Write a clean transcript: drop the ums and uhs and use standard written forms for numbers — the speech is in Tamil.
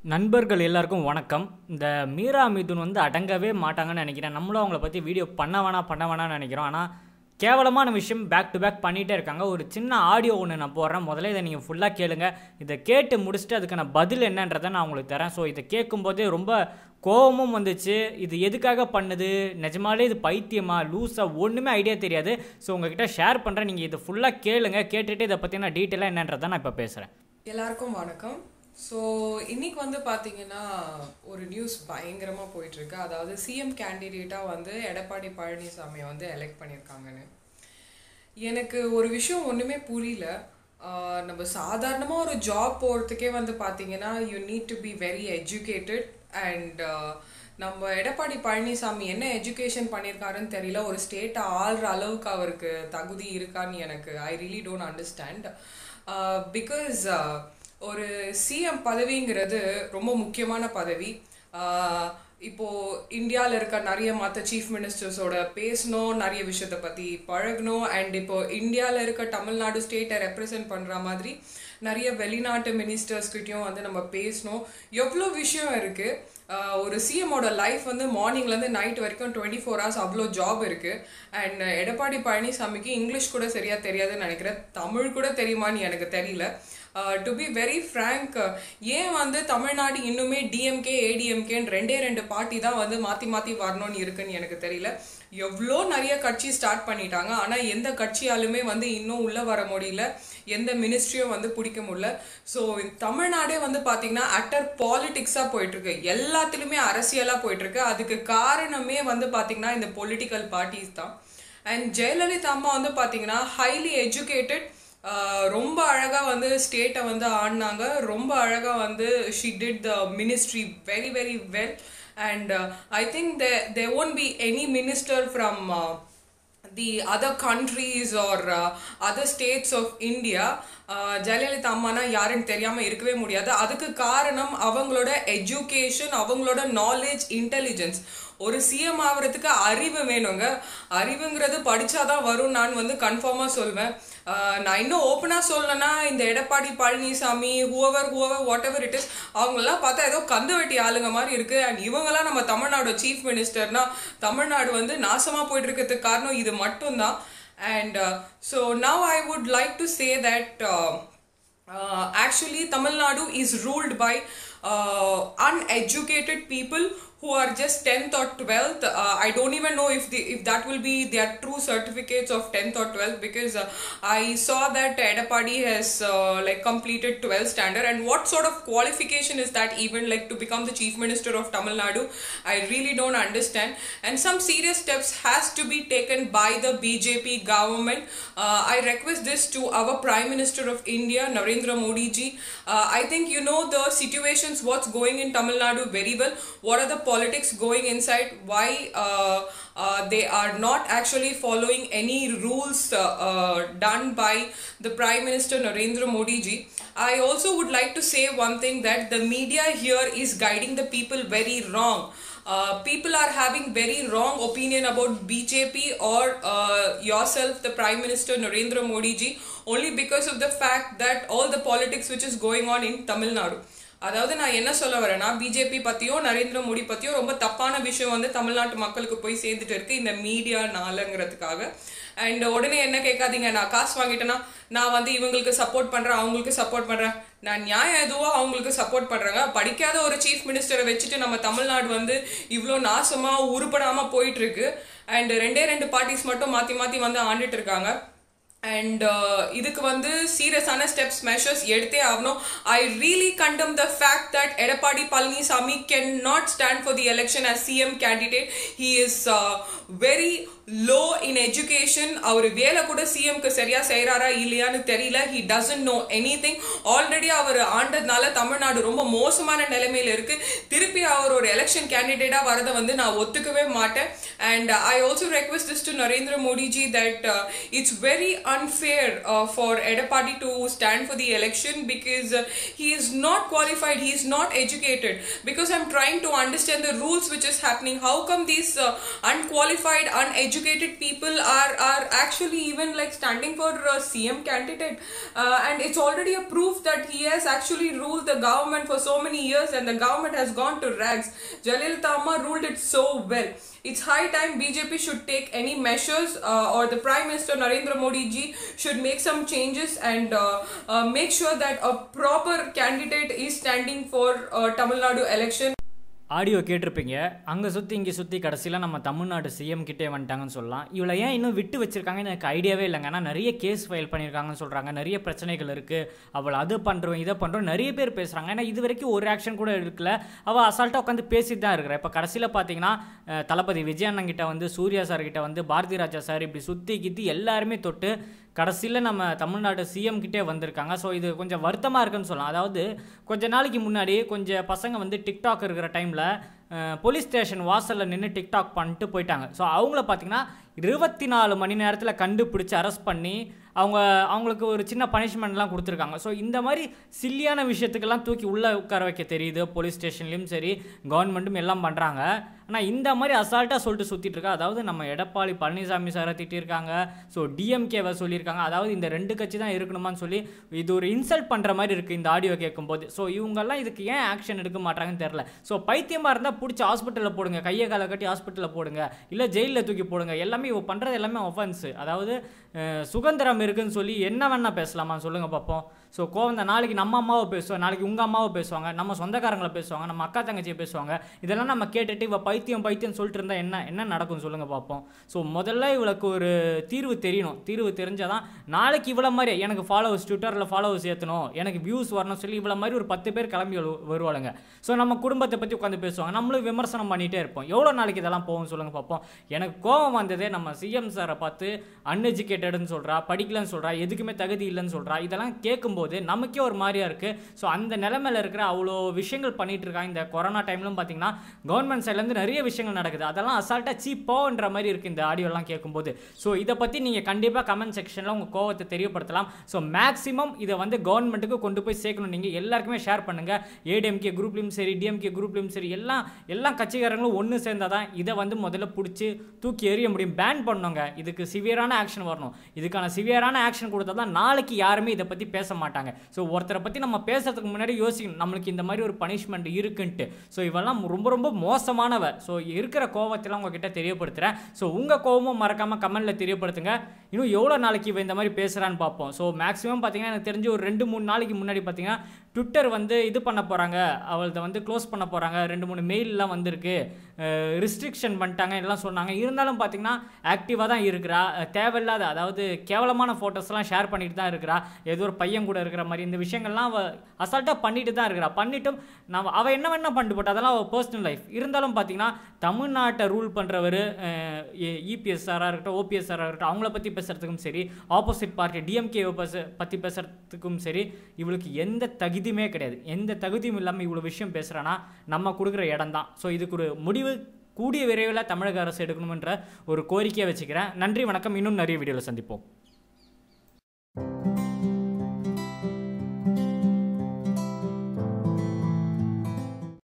நண்பர்கள் எல்லாருக்கும் வணக்கம். இந்த மீரா மிதுன் வந்து அடங்கவே மாட்டாங்கன்னு நினைக்கிறேன். நம்மளும் அவங்கள பற்றி வீடியோ பண்ண வேணாம்னு நினைக்கிறோம். ஆனால் கேவலமான விஷயம் பேக் டு பேக் பண்ணிகிட்டே இருக்காங்க. ஒரு சின்ன ஆடியோ ஒன்று நான் போடுறேன். முதல்ல இதை நீங்கள் ஃபுல்லாக கேளுங்க. இதை கேட்டு முடிச்சுட்டு அதுக்கான பதில் என்னன்றதை நான் உங்களுக்கு தரேன். ஸோ இதை கேட்கும்போதே ரொம்ப கோபமும் வந்துச்சு. இது எதுக்காக பண்ணுது, நிஜமாலே இது பைத்தியமா லூஸா, ஒன்றுமே ஐடியா தெரியாது. ஸோ உங்ககிட்ட ஷேர் பண்ணுறேன். நீங்கள் இதை ஃபுல்லாக கேளுங்க. கேட்டுட்டு இதை பற்றி நான் டீட்டெயிலாக என்னன்றதை நான் இப்போ பேசுகிறேன். எல்லாருக்கும் வணக்கம். ஸோ இன்னைக்கு வந்து பார்த்தீங்கன்னா ஒரு நியூஸ் பயங்கரமாக போயிட்டுருக்கு. அதாவது சிஎம் கேண்டிடேட்டாக வந்து எடப்பாடி பழனிசாமியை வந்து எலெக்ட் பண்ணியிருக்காங்கன்னு. எனக்கு ஒரு விஷயம் ஒன்றுமே புரியல. நம்ம சாதாரணமாக ஒரு ஜாப் போகிறதுக்கே வந்து பார்த்தீங்கன்னா you need to be very educated. And நம்ம எடப்பாடி பழனிசாமி என்ன எஜுகேஷன் பண்ணியிருக்காருன்னு தெரியல. ஒரு ஸ்டேட்டை ஆள்ற அளவுக்கு அவருக்கு தகுதி இருக்கான்னு எனக்கு I really don't understand. Because ஒரு சிஎம் பதவிங்கிறது ரொம்ப முக்கியமான பதவி. இப்போது இந்தியாவில் இருக்க நிறைய மற்ற சீஃப் மினிஸ்டர்ஸோட பேசணும், நிறைய விஷயத்தை பற்றி பழகணும். அண்ட் இப்போது இந்தியாவில் இருக்க தமிழ்நாடு ஸ்டேட்டை ரெப்ரசன்ட் பண்ணுற மாதிரி நிறைய வெளிநாட்டு மினிஸ்டர்ஸ்கிட்டையும் வந்து நம்ம பேசணும். எவ்வளோ விஷயம் இருக்குது. ஒரு சிஎம்மோட லைஃப் வந்து மார்னிங்லேருந்து நைட் வரைக்கும் 24 hours அவ்வளோ ஜாப் இருக்குது. அண்ட் எடப்பாடி பழனிசாமிக்கு இங்கிலீஷ் கூட சரியாக தெரியாதுன்னு நினைக்கிறேன். தமிழ் கூட தெரியுமான்னு எனக்கு தெரியல. டு பி வெரி ஃப்ரேங்க், ஏன் வந்து தமிழ்நாடு இன்னுமே டிஎம்கே ஏடிஎம்கேன்னு ரெண்டு பார்ட்டி தான் வந்து மாற்றி வரணும்னு இருக்குன்னு எனக்கு தெரியல. எவ்வளோ நிறைய கட்சி ஸ்டார்ட் பண்ணிட்டாங்க. ஆனால் எந்த கட்சியாலுமே வந்து இன்னும் உள்ளே வர முடியல, எந்த மினிஸ்ட்ரியும் வந்து பிடிக்க முடியல. ஸோ தமிழ்நாடே வந்து பார்த்தீங்கன்னா அட்டர் பாலிட்டிக்ஸாக போயிட்டுருக்கு, எல்லாத்துலேயுமே அரசியலாக போயிட்டுருக்கு. அதுக்கு காரணமே வந்து பார்த்தீங்கன்னா இந்த பொலிட்டிக்கல் பார்ட்டிஸ் தான். அண்ட் ஜெயலலிதா அம்மா வந்து பார்த்தீங்கன்னா ஹைலி எஜுகேட்டட், ரொம்ப அழகாக வந்து ஸ்டேட்டை வந்து ஆடினாங்க. ரொம்ப அழகாக வந்து she did the ministry very very well. And I think there won't be any minister from the other countries or other states of India. Jayalalithaa அம்மானா யாருன்னு தெரியாமல் இருக்கவே முடியாது. அதுக்கு காரணம் அவங்களோட எஜுகேஷன், அவங்களோட நாலேஜ், இன்டெலிஜென்ஸ். ஒரு சிஎம் ஆகிறதுக்கு அறிவு வேணுங்க. அறிவுங்கிறது படித்தாதான் வரும் நான் வந்து கன்ஃபார்மாக சொல்வேன். நான் இன்னும் ஓப்பனாக சொல்லணும்னா இந்த Edappadi Palaniswami whoever what ever it is, அவங்களெல்லாம் பார்த்தா ஏதோ கந்து வெட்டி ஆளுங்க மாதிரி இருக்குது. அண்ட் இவங்கெல்லாம் நம்ம தமிழ்நாடு சீஃப் மினிஸ்டர்னா தமிழ்நாடு வந்து நாசமாக போயிட்டு இருக்கிறதுக்கு காரணம் இது மட்டும்தான். And so now I would like to say that actually Tamil Nadu is ruled by uneducated people who are just 10th or 12th. I don't even know if that will be their true certificates of 10th or 12th, because I saw that Edapadi has like completed 12th standard. And what sort of qualification is that even, like, to become the chief minister of Tamil Nadu? I really don't understand. And some serious steps has to be taken by the BJP government. I request this to our Prime Minister of India, Narendra Modi ji. I think you know the situations, what's going in Tamil Nadu very well. What are the politics going inside, why they are not actually following any rules done by the Prime Minister Narendra Modi ji. I also would like to say one thing, that the media here is guiding the people very wrong. People are having very wrong opinion about BJP or yourself, the Prime Minister Narendra Modi ji, only because of the fact that all the politics which is going on in Tamil Nadu. அதாவது நான் என்ன சொல்ல வரேன்னா, பிஜேபி பற்றியோ நரேந்திர மோடி பற்றியோ ரொம்ப தப்பான விஷயம் வந்து தமிழ்நாட்டு மக்களுக்கு போய் சேர்ந்துட்டு இருக்கு இந்த மீடியானாலங்கிறதுக்காக. அண்ட் உடனே என்ன கேட்காதீங்க, நான் காசு வாங்கிட்டேன்னா நான் வந்து இவங்களுக்கு சப்போர்ட் பண்ணுறேன், அவங்களுக்கு சப்போர்ட் பண்ணுறேன். நான் நியாயம் எதுவோ அவங்களுக்கு சப்போர்ட் பண்ணுறேங்க. படிக்காத ஒரு சீஃப் மினிஸ்டரை வச்சுட்டு நம்ம தமிழ்நாடு வந்து இவ்வளோ நாசமாக உருப்படாமல் போயிட்டுருக்கு. அண்ட் ரெண்டு பார்ட்டிஸ் மட்டும் மாற்றி வந்து ஆண்டுட்டு இருக்காங்க. அண்ட் இதுக்கு வந்து சீரியஸான ஸ்டெப்ஸ் மெஷர்ஸ் எடுத்தே ஆகணும். I really condemn the fact that Edappadi Palaniswami can not stand for the election as CM candidate. He is very low in education. அவர் வேலை கூட சிஎம்க்கு சரியா செய்கிறாரா இல்லையான்னு தெரியல. He doesn't know anything. Already அவர் ஆண்டதுனால தமிழ்நாடு ரொம்ப மோசமான நிலைமையில இருக்கு. திருப்பி அவர் ஒரு எலெக்ஷன் கேண்டிடேட்டா வரதை வந்து நான் ஒத்துக்கவே மாட்டேன். And I also request this to Narendra Modi G that it's very unfair for Edapadi to stand for the election, because he is not qualified, he is not educated. Because I'm trying to understand the rules which is happening. How come these unqualified, uneducated educated people are actually even like standing for CM candidate, and it's already a proof that he has actually ruled the government for so many years and the government has gone to rags. Jayalalitha Amma ruled it so well. It's high time BJP should take any measures, or the Prime Minister Narendra Modi ji should make some changes and make sure that a proper candidate is standing for Tamil Nadu election. Audio கேட்டிருப்பீங்க. அங்கே சுற்றி இங்கே சுற்றி கடைசியில் நம்ம தமிழ்நாடு சிஎம் கிட்டே வந்துட்டாங்கன்னு சொல்லலாம். இவளை ஏன் இன்னும் விட்டு வச்சுருக்காங்கன்னு எனக்கு ஐடியாவே இல்லைங்க. ஆனால் நிறைய கேஸ் ஃபைல் பண்ணியிருக்காங்கன்னு சொல்கிறாங்க, நிறைய பிரச்சனைகள் இருக்குது, அவள் அது பண்ணுறோம் இதை பண்ணுறோம் நிறைய பேர் பேசுகிறாங்க. ஏன்னா இது வரைக்கும் ஒரு ஆக்ஷன் கூட எடுக்கல, அவள் அசால்ட்டாக உட்காந்து பேசிட்டு தான் இருக்கிறா. இப்போ கடைசியில் பார்த்தீங்கன்னா தளபதி விஜய் அண்ணங்கிட்ட வந்து, சூர்யா சார்கிட்ட வந்து, பாரதி ராஜா சார், இப்படி சுற்றி கித்தி எல்லாருமே தொட்டு கடைசியில் நம்ம தமிழ்நாடு சிஎம் கிட்டே வந்திருக்காங்க. ஸோ இது கொஞ்சம் வருத்தமாக இருக்குன்னு சொல்லலாம். அதாவது கொஞ்ச நாளைக்கு முன்னாடி கொஞ்சம் பசங்க வந்து டிக்டாக் இருக்கிற டைமில் போலீஸ் ஸ்டேஷன் வாசலில் நின்று டிக்டாக் பண்ணிட்டு போயிட்டாங்க. ஸோ அவங்கள பார்த்திங்கன்னா 24 மணி நேரத்தில் கண்டுபிடிச்சி அரெஸ்ட் பண்ணி அவங்களுக்கு ஒரு சின்ன பனிஷ்மெண்ட்லாம் கொடுத்துருக்காங்க. ஸோ இந்த மாதிரி சில்லியான விஷயத்துக்கெல்லாம் தூக்கி உள்ளே உட்கார வைக்க தெரியுது. போலீஸ் ஸ்டேஷன்லேயும் சரி கவர்மெண்ட்டும் எல்லாம் பண்ணுறாங்க. ஆனால் இந்த மாதிரி அசால்ட்டாக சொல்லிட்டு சுற்றிட்டு இருக்கா. அதாவது நம்ம எடப்பாடி பழனிசாமி சாரை திட்டிருக்காங்க, ஸோ டிஎம்கேவை சொல்லியிருக்காங்க. அதாவது இந்த 2 கட்சி தான் இருக்கணுமான்னு சொல்லி இது ஒரு இன்சல்ட் பண்ணுற மாதிரி இருக்குது இந்த ஆடியோ கேட்கும்போது. ஸோ இவங்கெல்லாம் இதுக்கு ஏன் ஆக்ஷன் எடுக்க மாட்டாங்கன்னு தெரில. ஸோ பைத்தியமாக இருந்தால் பிடிச்சி ஹாஸ்பிட்டலில் போடுங்க, கையை காலை கட்டி ஹாஸ்பிட்டலில் போடுங்க, இல்லை ஜெயிலில் தூக்கி போடுங்க. எல்லாமே இவ பண்ணுறது எல்லாமே ஒஃபென்ஸு. அதாவது சுதந்திரம் இருக்குன்னு சொல்லி என்ன வேணா பேசலாமா சொல்லுங்கள் பார்ப்போம். ஸோ கோவம் தான். நாளைக்கு நம்ம அம்மாவை பேசுவோம், நாளைக்கு உங்கள் அம்மாவை பேசுவாங்க, நம்ம சொந்தக்காரங்களை பேசுவாங்க, நம்ம அக்கா தங்கச்சியை பேசுவாங்க. இதெல்லாம் நம்ம கேட்டுட்டு இவ பைத்தியம் சொல்லிட்டு இருந்தால் என்ன நடக்கும் சொல்லுங்கள் பார்ப்போம். ஸோ முதல்ல இவளுக்கு ஒரு தீர்வு தெரியணும். தீர்வு தெரிஞ்சால் தான் நாளைக்கு இவ்வளோ மாதிரி எனக்கு ஃபாலோவர்ஸ், ட்விட்டரில் ஃபாலோவர்ஸ் ஏற்றணும், எனக்கு வியூஸ் வரணும் சொல்லி இவ்வளோ மாதிரி ஒரு 10 பேர் கிளம்பி வருவாளுங்க. ஸோ நம்ம குடும்பத்தை பற்றி உட்காந்து பேசுவாங்க, நம்மளும் விமர்சனம் பண்ணிகிட்டே இருப்போம். எவ்வளோ நாளைக்கு இதெல்லாம் போகும் சொல்லுங்கள் பார்ப்போம். எனக்கு கோவம் வந்ததே நம்ம சிஎம் சாரை பார்த்து அன்எஜுகேட்டட்னு சொல்கிறா, படிக்கலன்னு சொல்கிறா, எதுக்குமே தகுதி இல்லைன்னு சொல்கிறா. இதெல்லாம் கேட்கும்போது நமக்கே ஒரு மாதிரியா இருக்குது. ஸோ அந்த நிலைமையில் இருக்கிற அவ்வளோ விஷயங்கள் பண்ணிகிட்டு இருக்காங்க. இந்த கொரோனா டைம்லும் பார்த்தீங்கன்னா கவர்மெண்ட் சைட்லேருந்து நிறைய விஷயங்கள் நடக்குது. அதெல்லாம் அசால்ட்டாக சீப்போன்ற மாதிரி இருக்குது இந்த ஆடியோலாம் கேட்கும்போது. ஸோ இதை பற்றி நீங்கள் கண்டிப்பாக கமெண்ட் செக்ஷனில் உங்கள் கோவத்தை தெரியப்படுத்தலாம். ஸோ மேக்ஸிமம் இதை வந்து கவர்மெண்ட்டுக்கு கொண்டு போய் சேர்க்கணும். நீங்கள் எல்லாருக்குமே ஷேர் பண்ணுங்கள். ஏடிஎம்கே குரூப்லையும் சரி, டிஎம்கே குரூப்லையும் சரி, எல்லா கட்சிக்காரங்களும் ஒன்று சேர்ந்தால் தான் இதை வந்து முதல்ல பிடிச்சி தூக்கி எறிய முடியும். பேன் பண்ணுங்க. இதுக்கு சிவியரான ஆக்ஷன் வரணும். இதுக்கான சிவியரான ஆக்ஷன் கொடுத்தா தான் நாளைக்கு யாருமே இதை பற்றி பேச மாட்டாங்க. ஸோ ஒருத்தரை பற்றி நம்ம பேசுறதுக்கு முன்னாடி யோசிக்கணும், நம்மளுக்கு இந்த மாதிரி ஒரு பனிஷ்மெண்ட் இருக்குன்ட்டு. ஸோ இவெல்லாம் ரொம்ப ரொம்ப மோசமானவ. ஸோ இருக்கிற கோவத்தெல்லாம் உங்ககிட்ட தெரியப்படுத்துகிறேன். ஸோ உங்கள் கோவமும் மறக்காமல் கமெண்ட்டில் தெரியப்படுத்துங்க. இன்னும் எவ்வளோ நாளைக்கு இவன் இந்த மாதிரி பேசுகிறான்னு பார்ப்போம். ஸோ மேக்ஸிமம் பார்த்தீங்கன்னா எனக்கு தெரிஞ்சு ஒரு 2-3 நாளைக்கு முன்னாடி பார்த்தீங்கன்னா ட்விட்டர் வந்து இது பண்ண போகிறாங்க, அவள்கிட்ட வந்து க்ளோஸ் பண்ண போகிறாங்க, 2-3 மெயிலெலாம் வந்திருக்கு, ரிஸ்ட்ரிக்ஷன் பண்ணிட்டாங்க எல்லாம் சொன்னாங்க. இருந்தாலும் பார்த்தீங்கன்னா ஆக்டிவாக தான் இருக்கிறா. தேவையில்லாத, அதாவது கேவலமான ஃபோட்டோஸ்லாம் ஷேர் பண்ணிட்டு தான் இருக்கிறா. ஏதோ ஒரு பையன் கூட இருக்கிற மாதிரி இந்த விஷயங்கள்லாம் அவள் அசால்ட்டாக பண்ணிட்டு தான் இருக்கிறா. பண்ணிட்டும் அவள் என்ன வேணா பண்ணிட்டு போட்டா, அதெல்லாம் அவள் பர்சனல் லைஃப். இருந்தாலும் பார்த்தீங்கன்னா தமிழ்நாட்டை ரூல் பண்ணுறவர் இபிஎஸ்ஆராக இருக்கட்டும், ஓபிஎஸ்ஆராக இருக்கட்டும், அவங்கள பற்றி பேசுகிறதுக்கும் சரி, ஆப்போசிட் பார்ட்டி டிஎம்கே பற்றி பேசுகிறதுக்கும் சரி, இவளுக்கு எந்த தகுதியுமே கிடையாது. எந்த தகுதியும் இல்லாமல் இவ்வளோ விஷயம் பேசுகிறான்னா நம்ம கொடுக்குற இடம் தான். ஸோ இதுக்கு ஒரு முடிவு கூடிய விரைவில் தமிழக அரசு எடுக்கணுமென்ற ஒரு கோரிக்கையை வச்சுக்கிறேன். நன்றி, வணக்கம். இன்னும் நிறைய வீடியோவில் சந்திப்போம்.